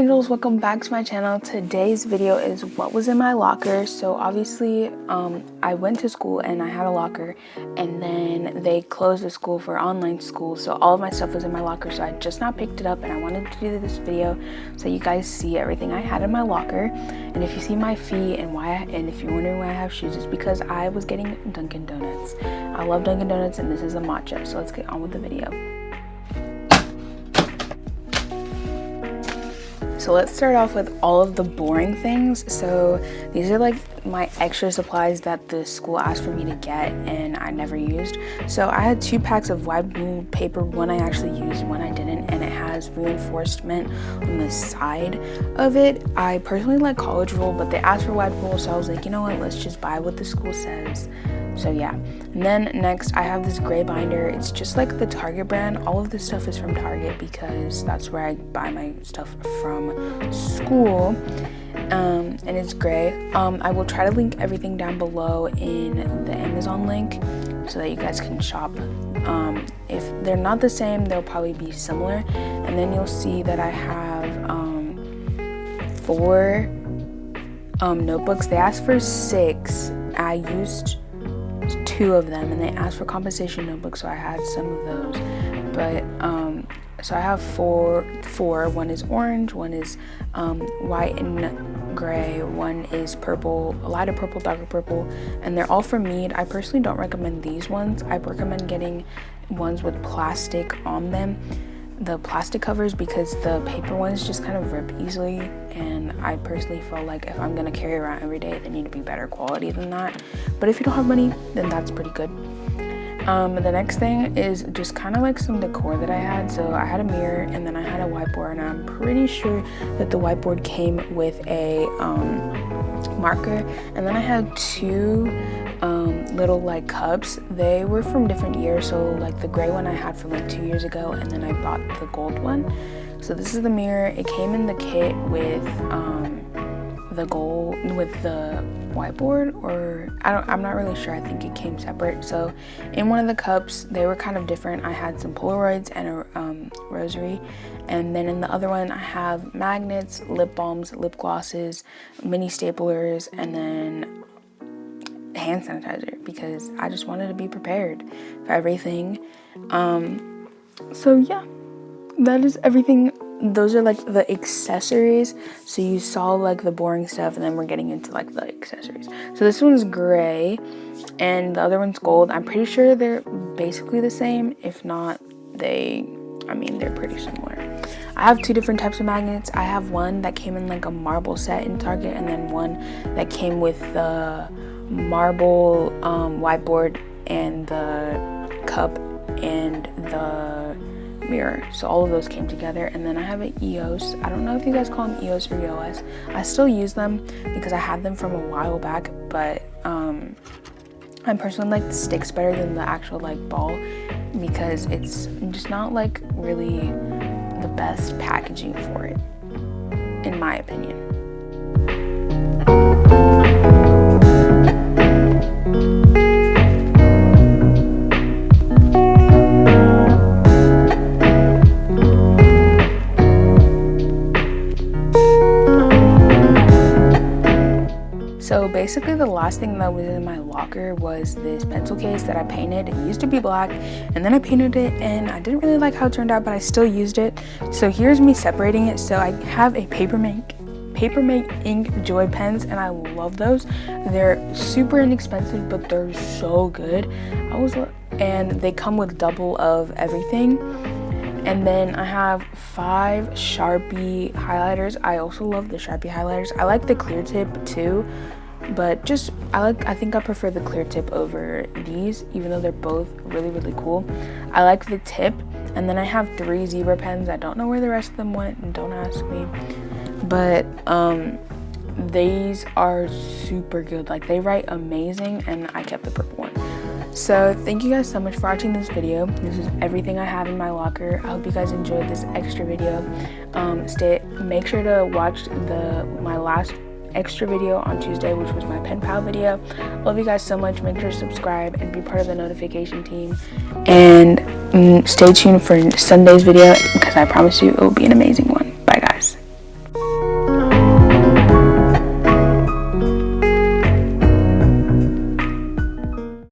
angels, welcome back to my channel. Today's video is what was in my locker. So obviously I went to school and I had a locker, and then they closed the school for online school, so all of my stuff was in my locker. So I just now picked it up, and I wanted to do this video so you guys see everything I had in my locker. And if you see my feet and if you're wondering why I have shoes, it's because I was getting Dunkin' Donuts. I love Dunkin' Donuts, and this is a matcha. So let's get on with the video. So let's start off with all of the boring things. So these are like my extra supplies that the school asked for me to get and I never used. So I had 2 packs of white blue paper. One I actually used, one I didn't, and it has reinforcement on the side of it. I personally like college rule, but they asked for white rule, so I was like, you know what, let's just buy what the school says. So yeah. And then next I have this gray binder. It's just like the Target brand. All of this stuff is from Target because that's where I buy my stuff from school. And it's gray. I will try to link everything down below in the Amazon link so that you guys can shop. If they're not the same, they'll probably be similar. And then you'll see that I have 4 notebooks. They asked for 6. I used 2 of them, and they asked for composition notebooks, so I had some of those. But so I have 4. One is orange, one is white and gray, one is purple, a lighter purple, darker purple, and they're all from Mead. I personally don't recommend these ones. I recommend getting ones with plastic on them, the plastic covers, because the paper ones just kind of rip easily, and I personally feel like if I'm gonna carry around every day, they need to be better quality than that. But if you don't have money, then that's pretty good. The next thing is just kind of like some decor that I had. So I had a mirror, and then I had a whiteboard, and I'm pretty sure that the whiteboard came with a marker. And then I had 2 little like cups. They were from different years, so like the gray one I had from like 2 years ago, and then I bought the gold one. So this is the mirror. It came in the kit with the gold with the whiteboard, or I'm not really sure. I think it came separate. So in one of the cups, they were kind of different. I had some Polaroids and a rosary, and then in the other one I have magnets, lip balms, lip glosses, mini staplers, and then hand sanitizer, because I just wanted to be prepared for everything. So yeah, that is everything. Those are like the accessories. So you saw like the boring stuff, and then we're getting into like the accessories. So this one's gray and the other one's gold. I'm pretty sure they're basically the same. If not, they're pretty similar. I have 2 different types of magnets. I have one that came in like a marble set in Target, and then one that came with the marble whiteboard and the cup and the mirror. So all of those came together. And then I have an EOS. I don't know if you guys call them EOS or EOS. I still use them because I had them from a while back, but I personally like the sticks better than the actual like ball, because it's just not like really the best packaging for it, in my opinion. So basically the last thing that was in my locker was this pencil case that I painted. It used to be black, and then I painted it, and I didn't really like how it turned out, but I still used it. So here's me separating it. So I have a Papermate ink joy pens, and I love those. They're super inexpensive, but they're so good. And they come with double of everything. And then I have 5 Sharpie highlighters. I also love the Sharpie highlighters. I like the clear tip too, but I think I prefer the clear tip over these, even though they're both really, really cool. I like the tip. And then I have 3 zebra pens. I don't know where the rest of them went, and don't ask me. But these are super good. Like, they write amazing, and I kept the purple one. So thank you guys so much for watching this video. This is everything I have in my locker. I hope you guys enjoyed this extra video. Make sure to watch my last extra video on Tuesday, which was my pen pal video. Love you guys so much. Make sure to subscribe and be part of the notification team, and stay tuned for Sunday's video, because I promise you it will be an amazing one.